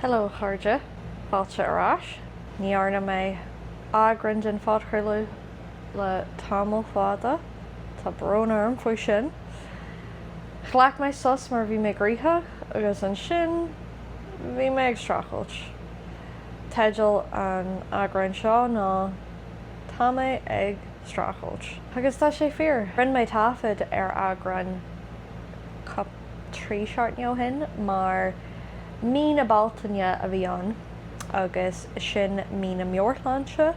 Hello chuirde, fáilte arás, ní arna mé agran den podchraoladh le tamil fada, tá bronnarm faoi sin. Chhlac mé sus mar bhí mé gríthe agus an sin bhí mé ag strachailt. Teideal an agran seo ná tá mé ag strachailt. Agus tá sé fíor. Rinn mé tafad ar agran cup 3 seartneo hin mar mí na baltaine a bhí an agus sin mí na meorthlainse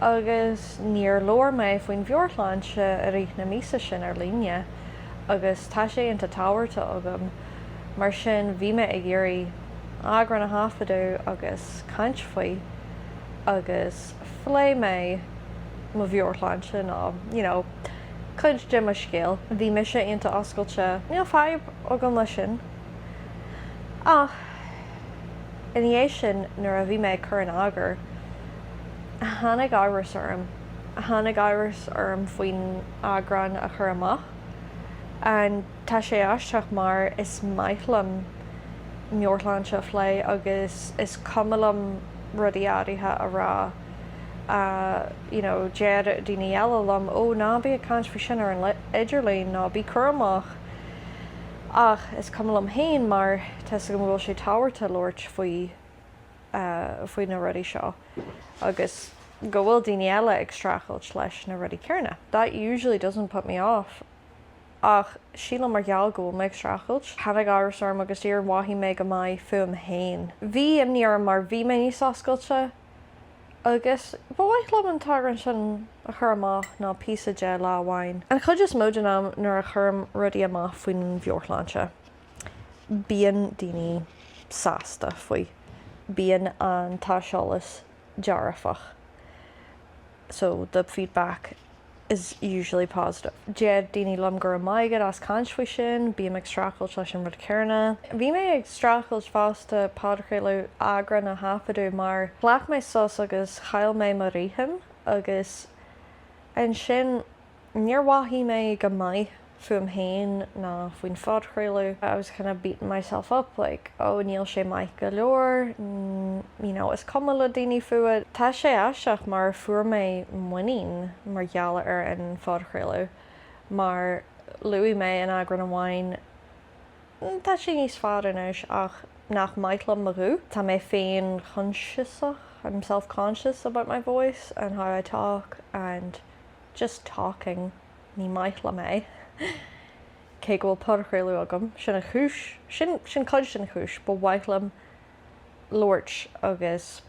agus níor leor mé faoin bheorthlainse a rith na mísa sin ar líne agus tá sé ionta táhairta agam mar sin bhí mé ag iarraidh agran na hafaidú agus caint faoi agus phlé mé mo bheorthlainse ná, chuid de a scéal. Bhí me sé ionta oscailte níl fadhb agam lei sin. Ach, in dhé sin nuair a bhí mé chur an agar, tháinig áras orm. Tháinig áras orm faoin agran a chur amach. An tá sé aisteach mar is maithlam meorthlainse phlé agus is cumlam rudí áirithe a rá. Déad daoine eile lom ó ná bí a caint faoi sin ar an idirlín ná bí chur amach. Ach, is cumlam hain mar tá go bhfuil sé táhairta loirt faoi na rudí seo. Agus go bhfuil daoine eile ag strachailt leis na rudí céanna. That usually doesn't put me off. Ach, sílam mar gheall go bhfuil me ag strachailt. Tháinig áras orm agus tíor waithí mé go mbeidh fuam hain. Bhí imníar mar bhí mé níos oscailte agus bhhaithlam an tagaran sin a chur amach ná píosa de lámhain. An chud is móide am nuair a churm rudí amach faoin bheorthlainse. Bíonn daoine sásta faoi. Bíonn an táseolalas dearafach. So the feedback is usually positive. Déad daoine lom gur maigad as caint faoi sin, bhí ag strachailt leis an rud céanna. Bhí mé ag strachailt fásta podchraoladh agran na hafaidú mar chhlac mé sus agus chail mé mar rithim agus an sin níor waithí mé go mbeidh fuam hain ná faoin podchraoladh. I was kind of beating myself up like, oh, níl sé maith go leor, is cuma le daoine fuad. Tá sé aisteach mar fuair mé muín mar gheall ar an podchraoladh mar luí mé an agran amháin. Tá sé níos fad inis ach nach maithlam marú. Tá mé féin consciousach. I'm self-conscious about my voice and how I talk and just talking ní maithla mé. Cé go bhfuil podchraoladh agam sin a chúis, sin chuid sin chúis, ba bhaithlam loirt agus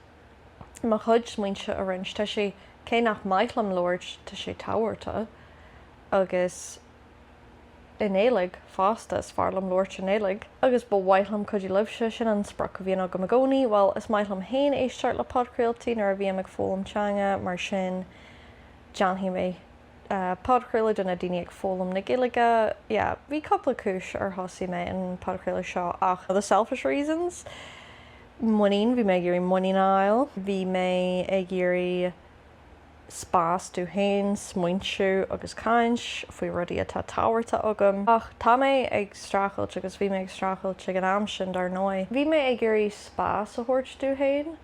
má chuid smaointe a rins tá sé cé nach maithlam loirt tá sé táhairta agus in éalaigh fásta is fearlam loirt in éalaigh agus ba bhaithlam chuidí libhse sin an sprach a bhíon agam a gcónaí. Well, is maithlam hain éisteart le podchraoltaí nuair a bhí ag fólam teanga mar sin deanhí mé podchraoladh duna daoine ag fólam na Gaeilge. Bhí coppla cúis ar thosaí mé an podchraoladh seo ach the selfish reasons. Muín bhí mé ag iarraidh muí áil, bhí mé ag iarraidh spás tú hain, smaointiú agus caint faoi rudí atá táhairta agam. Ach tá mé ag strachailt agus bhí mé ag strachailt ag an am sin dar nói. Bhí mé ag iarraidh spás a thabhairt tú hain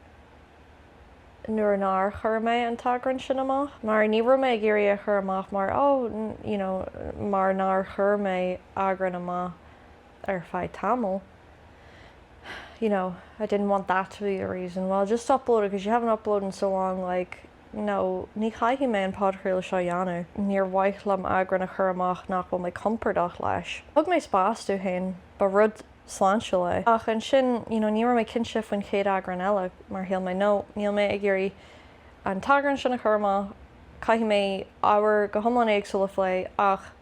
nuair ná chur mé an tagaran sin amach. Mar ní raibh mé ag iarraidh a chur amach mar mar ná chur mé agran amach ar feadh tamil. I didn't want that to be the reason. Well, just upload it because you haven't uploaded in so long. Like, no, ní chaithí mé an podchraoladh seo dheanú. Níor bhaithlam agran a chur amach nach bhfuil mé compordach leis. Thug mé spás tú hain, ba rud sláinte le. Ach an sin, ní raibh mé cinse faoin chéad agran eile mar héal mé níl mé ag iarraidh an tagaran sin a chur amach, caithí mé ábhar go hiomlán éagsúla phlé ach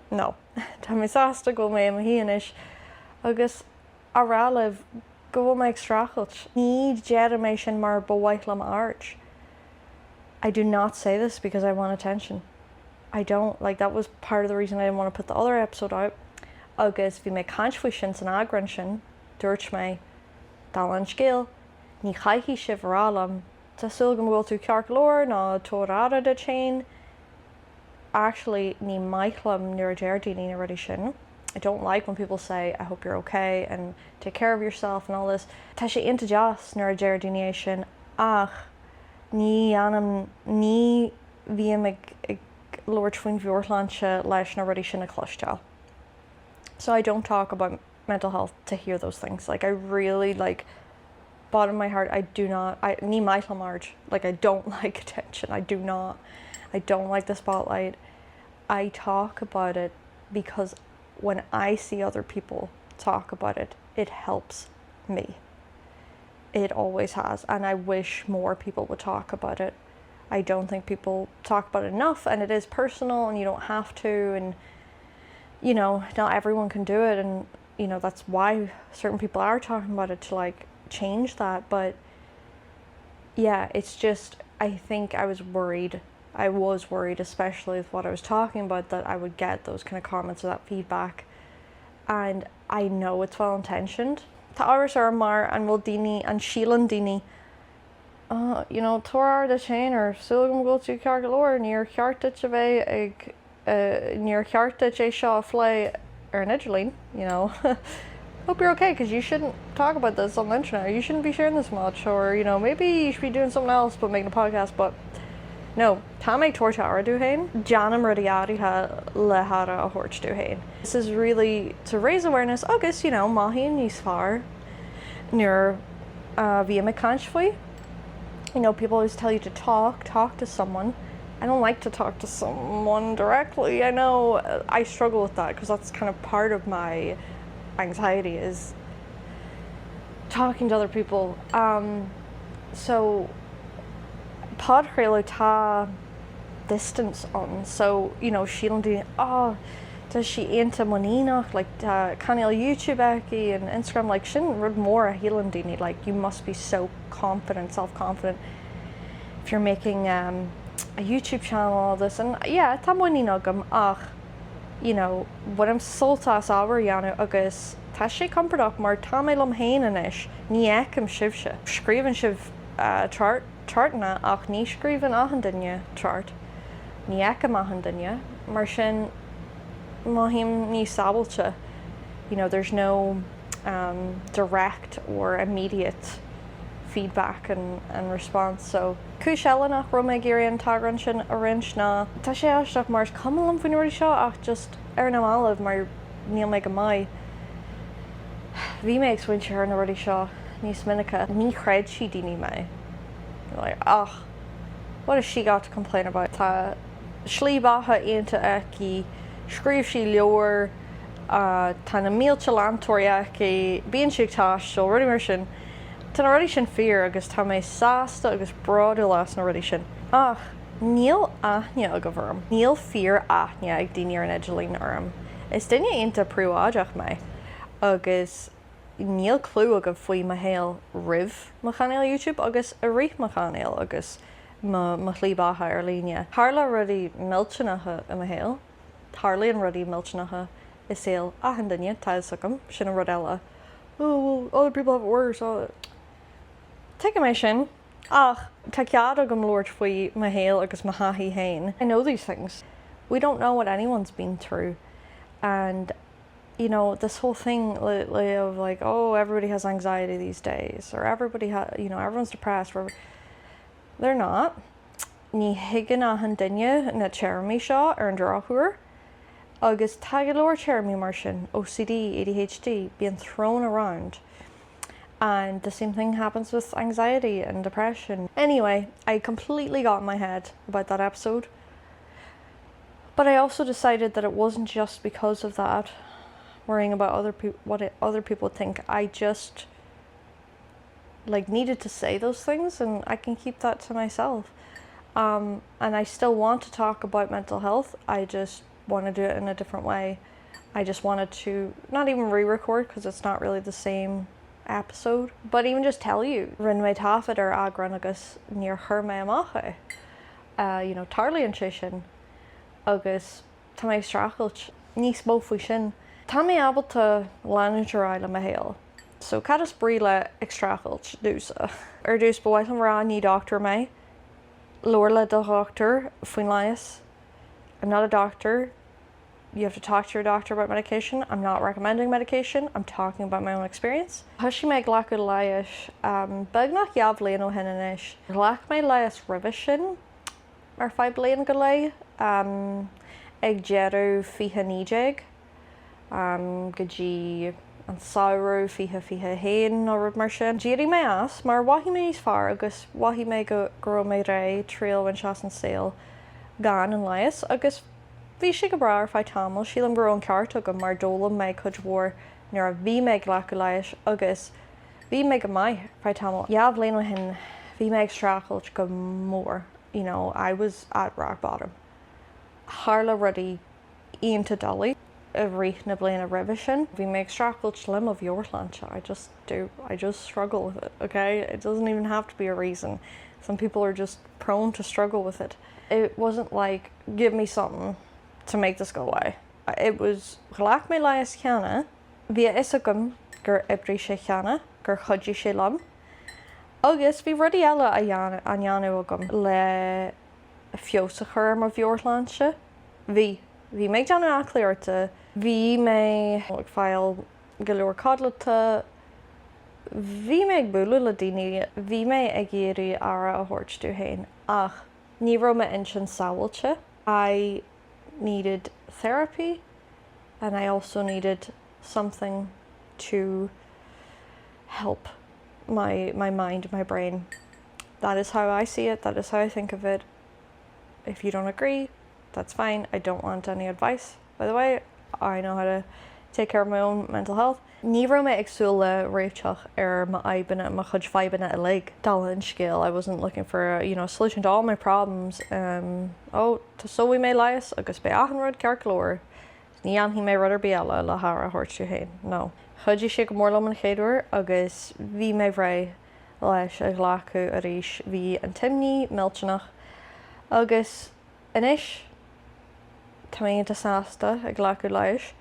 no. Tá mé sásta go mé am híanais agus a rálamh go bhfuil mé ag strachailt. Ní dead mé sin mar ba bhaithlam art. I do not say this because I want attention. I don't. Like, that was part of the reason I didn't want to put the other episode out. Agus bhí mé caint faoi sin san agran sin, dúirt mé dal an scéal, ní chaithí sibh rálam, tásúil go bhfuil tú ceart leor ná tóráda de chain. Actually, ní maithlam nuair a deir daoine na rudí sin. I don't like when people say, I hope you're okay and take care of yourself and all this. Tá sé inta deas nuair a deir daoine sin ach ní anam ní bhíam ag Lord faoin bheorlanse leis na rudí sin a cloisteáil. So I don't talk about mental health to hear those things. Like I really bottom of my heart, I do not, ní maitle marge, like I don't like attention. I don't like the spotlight. I talk about it because when I see other people talk about it, it helps me. It always has, and I wish more people would talk about it. I don't think people talk about it enough, and it is personal and you don't have to, and you know, not everyone can do it, and you know, that's why certain people are talking about it to like change that. But yeah, it's just, I think I was worried, especially with what I was talking about, that I would get those kind of comments or that feedback, and I know it's well intentioned. Tá áras ar mar an bhfuil daoine an sílan daoine you know, tuair de sin ar sulgam go tú ceart go leir níor cheartta a bheith ag níor cheartta é seo a phlé ar an Idirlín, you know. Hope you're okay, because you shouldn't talk about this on the internet. You shouldn't be sharing this much, or you know, maybe you should be doing something else but making a podcast. But no, tá méid tuairte ara dú hain, Janam rudí áirithe le hara a thuirt dú hain. This is really to raise awareness agus, you know, maithíon níos fearr nuair bhí me cant faoi. You know, people always tell you to talk to someone. I don't like to talk to someone directly. I know I struggle with that because that's kind of part of my anxiety, is talking to other people. So podchraoladh tá distance on. So, you know, she'll do, does she into monínach, like canal YouTube eki and Instagram, like shouldn't read more a healing dini, like you must be so confident, self-confident if you're making a YouTube channel, all this, and yeah, tá monínagam ach, you know, what I'm soltas ábhar Janu agus tá sé compordach mar tá mé lom héanais ní ecem sibse. Scríban sib chartna ach ní scríban ahan duine chart. Ní ecem ahan duine, mar sin mahim ní sabalte. You know, there's no direct or immediate feedback and response. So Cúisele nach Roma Géireann tagran sin a rinch na tá sé aisteach mars cumlam faoin ruí seo ach just ar na málamh mar níl me go mai. Bhí mé ag swinse ar na ruí seo níos minice ní chreid si daoine me. Like, what has she got to complain about? Tá slí batha aonta aici, scríobh sí leabhar, tá na mílte leantóirí aici, bíonn siad táisteáil, ruí mar sin. Tá na ruí sin fear agus tá mé sásta agus bráú las na ruí sin. Ach, níl aithne a go bhorm. Níl fear aithne ag daoine ar an Idirlín orm. Is duine aonta príomháideach me, agus níl clú a go faoi mo héal rih mo chanéal YouTube agus a rith mo chanéal agus mo chlí batha ar líne. Tharla rudí milteannacha a mo héal, tharlaíon rudí milteannacha is éal ahan duine tailsacham sin a rud eile. Oh, well, other people have it worse. Take a mission. Ach, Tacaigh agam Lord faoi mo héal agus mo haithí hain. I know these things. We don't know what anyone's been through, and you know, this whole thing lately of like, oh, everybody has anxiety these days, or everybody you know, everyone's depressed. They're not. Ní higan ahan duine na Jeremy seo ar an dráthúr, agus Tacaigh leabhar Jeremy mar sin, OCD, ADHD, being thrown around. And the same thing happens with anxiety and depression. Anyway, I completely got in my head about that episode. But I also decided that it wasn't just because of that, worrying about what other people think. I just like needed to say those things, and I can keep that to myself. And I still want to talk about mental health. I just want to do it in a different way. I just wanted to not even re-record because it's not really the same episode, but even just tell you rin mé tafad ar agran agus níor chur mé amacha. You know, tarlaíonn sé sin agus tá mé strachailt níos mó faoi sin. Tá mé ábalta leanútear le mo héal. So cad is bríle ag strachailt dúsa. Ar dús bhhaith an rá ní doctor mé. Leabhar le do doctor faoin láis. I'm not a doctor. you have to talk to your doctor about medication. I'm not recommending medication. I'm talking about my own experience. Thoshi me glacu leish, begnach yavli no hinanish. Glach me leias rivishin, or 5 blian galay, eg jeru fiha nijeg, gaji an sauru fiha hain or marsin. Jiri me as, mar wahi me is far, agus wahi me go me rei, trail when shas and sail, gan and leias, agus bhí si go bra ar feadh tamil, sílam gur ón ceart go mar dólam me chud mhór nuair a bhí me glacu leiis agus bhí me go maith feadh tamil. Jaabh léana hin, bhí me strachailt go mór. You know, I was at rock bottom. Harla ruddy aonta dolly a rith na bliana revision. Bhí me strachailt slim of your lunch. I just struggle with it, okay? It doesn't even have to be a reason. Some people are just prone to struggle with it. It wasn't like, give me something to make this go away. It was glach me leias cheana, via isagum gur ibri sé cheana, gur chudji sé lam. Agus bhí rudí eile an jaanú agam le fiosa churm of Bheorlanse. Bhí méid deanú aclairta, bhí mé fáil go leor codlata, bhí méid búla le daoine, bhí mé ag géirí ara a thuirtú hain. Ach, ní raibh me insin samhailte. I needed therapy, and I also needed something to help my mind, my brain. That is how I see it. That is how I think of it. If you don't agree, that's fine. I don't want any advice. By the way, I know how to take care of my own mental health. Ní raibh me agsúil le réiteach ar ma aibine, ma chud feibine a lig. Dala in scale. I wasn't looking for a solution to all my problems. Tá sóí mé leias agus be achan rud cearclóir. Ní anhí mé rudidir bí eile le hara thuirtú hain. No. Chudí sé go mór lom an chéadúir agus bhí mé bhré leis a ghlacu a rís bhí an timní miltenach agus inis tá mé ionta sásta a ghlacu leiis.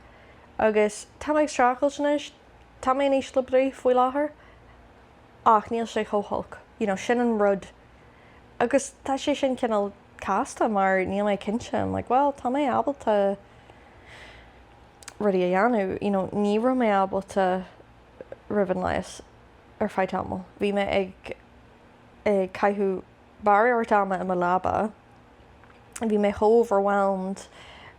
Agus tá méid strachailt inis, tá mé níos le brí faoi láthair, ach níl sé chomholc, sin an rud. Agus tá sé sin cinnal casta mar níl mé cinse. I'm like, well, tá mé ábalta rudí a dheanú, ní raibh mé ábalta riban leias ar feadh tamil. Bhí mé ag caithfú barí ar tama in my labba, and bhí mé overwhelmed.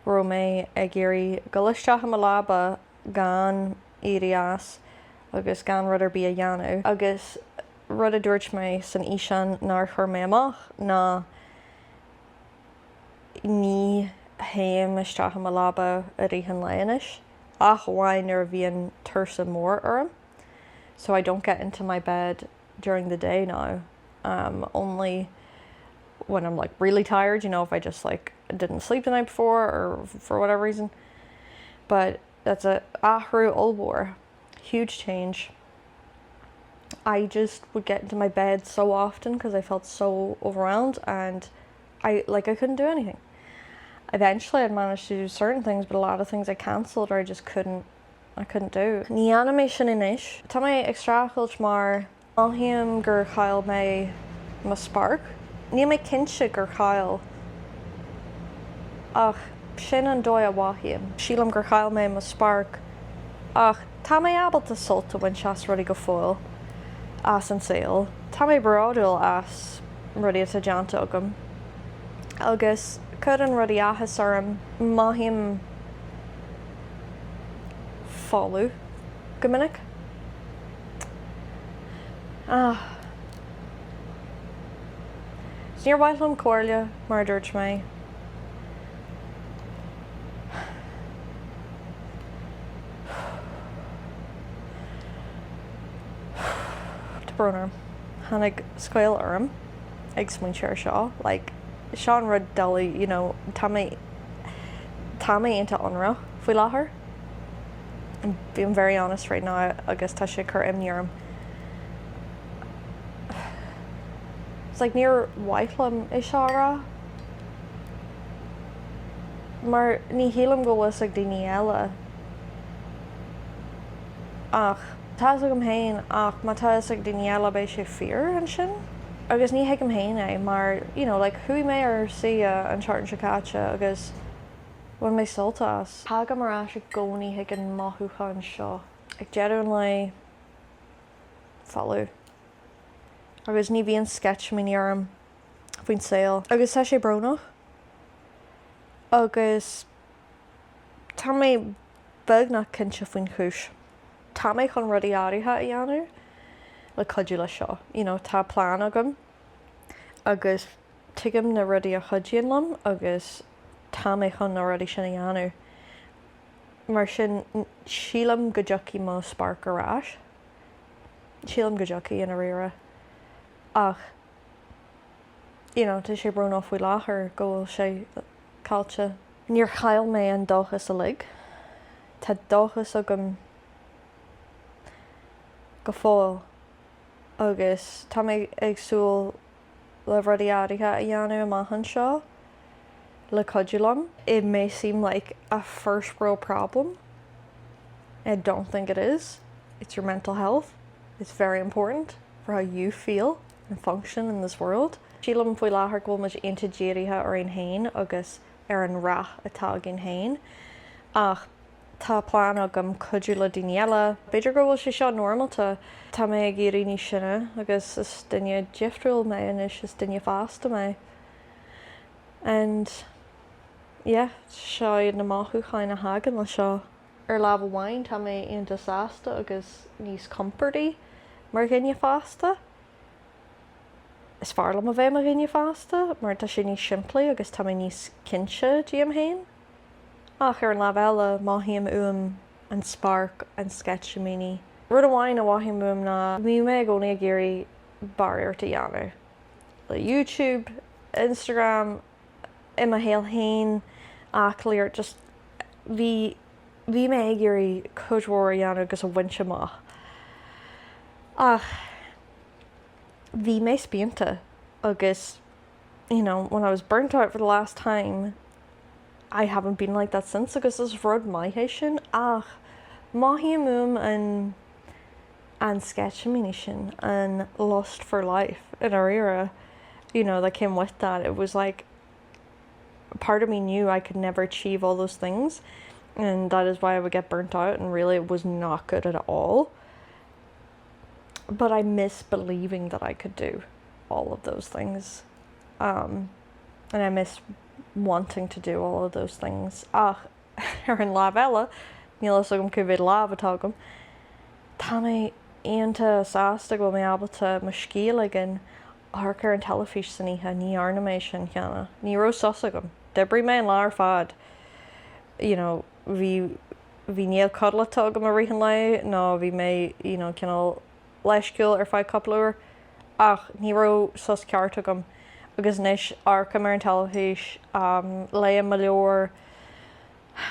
Ro mé ag géirí go listeach am labba gan éirias agus gan rudidir bí a dheanú. Agus rud a dúirt mé san ísean nar chur mé amach ná ní haim isteach am labba a rihan leianis ach bhain ar bhíon tursa mór orm. So I don't get into my bed during the day now. Only when I'm like really tired, if I just didn't sleep the night before or for whatever reason. But that's a ahru ulbor, huge change. I just would get into my bed so often because I felt so overwhelmed and I couldn't do anything. Eventually I'd managed to do certain things, but a lot of things I cancelled or I just couldn't do. Ní animation inis. Tá mé ag strachailt mar alhiam gur chail mé ma spark. Ní mé cinse gur chail. Ach, sin an dói a wahiam. Sílam gur chail mé ma spark. Ach, tá mé ábalta solta when seas rudí go fóil as an saoil. Tá mé bráúil as rudí a deanta agam. Agus cud an rudí ahas orm maithim fáú go minic. Níor bhaithlim cóirle mar dúirt mé. Tá brúnar tháinig scoil orm ag smaointear seo, Sean rud dully, tá mé ionta onra faoi láthair. I'm being very honest right now, agus tá sé cur imníorm. It's near Whitelam is rá. Mar ní hélam go was daoine eile. Ach, tá agam hain ach má tá daoine eile béis sé fear an sin. Agus ní heagam hain mar, chuí mé ar si an seart an sicáte agus bhain mé soltas. Thag mar as a gcónaí ag an maithúcháin seo. Ag deadún le fallú. Agus ní bhíon sketch min arm faoin saoil. Agus tá sé brnach. Agus tá mé beagnach cinse faoin chúis. Tá mé chun rudí áirithe a dhéanamh le cuidiú le seo. Tá plán agam agus tuigim na rudí a chuidíon lam agus tá mé chun na rudí sin a dhéanamh. Mar sin sílam go dtiocfaí má spark arás. Sílam go dtiocfaí ina rire. Ach, tá sé brnach faoi láthair go bhfuil sé cáilte. Níor chail mé an dóchas a lig. Tá dóchas agam go fáil agus tá mé agsúil le rudí áirithe a dhéanamh amachchan seo le cuidiú lam. It may seem like a first world problem. I don't think it is. It's your mental health. It's very important for how you feel and function in this world. Sílam faoi láthair go bhfuil muid aonta déirithe ar an hain agus ar an rath atá gin hain. Ach tá plán agam cuidiú le daoine eile. Beidir go bhfuil sé seo normalta. Tá mé ag éirí ní sinne agus is duine difriúil mé inis is duine fásta mé. And seo iad na maithúcháin a hagan le seo. Ar lámh amháin tá mé aontas ásta agus níos comfortaí mar ghinne fásta. Is fearr lam a bheith mar ghinne fásta, mar tá sé níos siimplí agus tá mé níos cinse díam hain. Ach ar an lámh eile maithíam an spark an sketch mini. Rud amháin a bhaithíam na bhí mé gcónaí a géirí baríocht a dhéanamh. Le YouTube, Instagram, in my héal hain ach líor just bhí mé ag géirí cudmhór a dhéanamh agus a bhainte amach. Ach bhí mé spianta agus when I was burnt out for the last time, I haven't been like that since agus is rud maithe sin. Ach maithíam an sketch mini sin and Lust for Life in our era, that came with that. It was like part of me knew I could never achieve all those things, and that is why I would get burnt out, and really it was not good at all. But I miss believing that I could do all of those things, and I miss wanting to do all of those things. Ach ar an lámh eile nílas agam cuimhid lámh atá agam. Tá mé aonanta sásta go mé ábalta mo scíal agin thar an telefís san ihe ní arna sin cheana. Ní ró sos agam. Debrí mé an lár fad. Bhí níl codlatá agam a rihan le, nó bhí mé cinál leisciúil ar feadh coplúir. Ach ní ró sos ceart agam. Agus níos arca mar an telefís le mo leor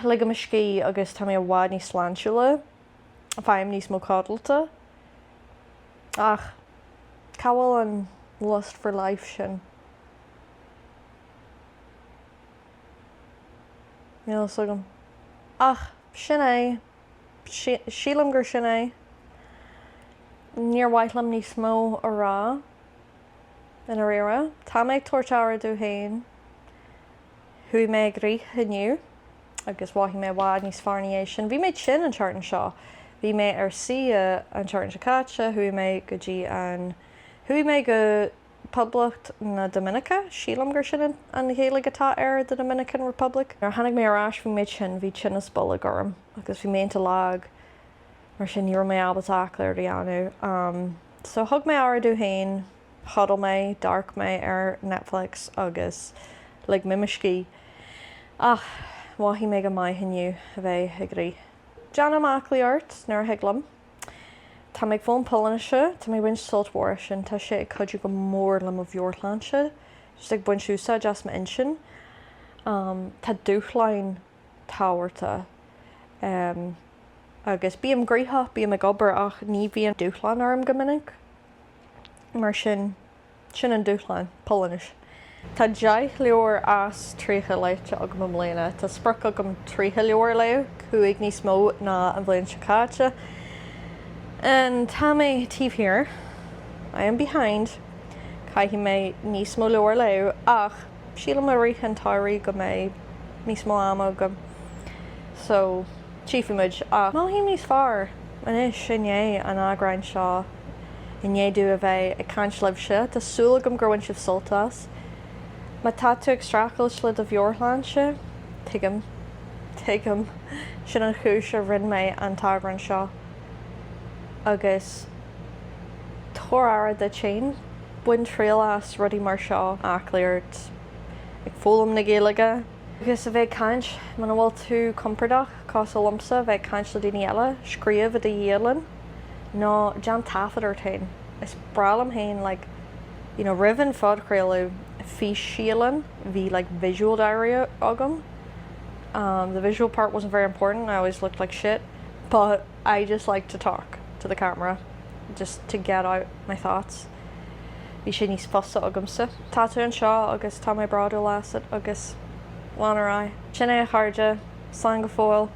le go cí agus tá mé a bhád níos sláinsiúla. Bhaim níos mó codlata. Ach cabhail an Lust for Life sin. Nílas agam. Ach sin é. Sílam gur sin é. Níor bhaithlam níos mó a rá in a rire. Tá mé tuairteáir dú hain. Hui mé ag rith inniu agus bhaithí mé bhád níos farníéis sin. Bhí mé sin an teart an seo. Bhí mé ar sia an teart an Tacaigh, hui mé go dtí an hui mé go Public na Dominica, sílam gur sin an Gaeilge atá ar the Dominican Republic. Ar tháinig mé arás bhí mé sin bhí sin is bula gom agus bhí ménta lag mar sin níor mé albaach le dhéanamh. So thug mé ára dú hain, hodal mé, dark mé ar Netflix agus le mimiscí. Ach bhaithí mé go maith inniu a bheith ag rí. Deanna amach líort nuair thiglam. Tá mé fón polanaise, tá mé bhain soltmhór sin tá sé ag chuidiú go mór le mo bheorlanse, just ag buin siúsa just ma insin. Tá dúchlein táhairta agus bíam grítha, bíam ag obair ach ní bhíon dúchlein arm go minic. Mar sin an dúchlein polais. Tá deich leor as trícha leite agam am léine, Tá sprach agam trícha leor leo, chuig níos mó ná an bhléin Tacaigh. And tá mé tíomh here. I am behind. Caithfí mé níos mó leor leo ach sílam a rith an táirí go mé níos mó am agam. So chiefimid ach má hí níos fearr inis sinné an agrain seo innéadú a bheith ag caint libhse Tásúla gom gur bhain sibh soltas. Má tá tú ag stracail slid a bheorláinse tuigim sin an chúis a rinn méid an tágrann seo agus tóir de chéin buin trílas rudí mar seo aclaíart ag fólam na Gaeilge agus a bheith caint man bhfuil tú compordach cás a lomsa bheith caint le daoine eile scríomh a dhéalann nó dean tafad ar tain. Is bralam hain like riven fod chraoladh fi síalan bhí like visual diarrhea agam. The visual part wasn't very important. I always looked like shit, but I just like to talk to the camera just to get out my thoughts. Bhí sé níos fosa agamsa. Tá tú an seo agus tá mé bradú lasad agus lánará. Sin é a chairde, slán go fóil,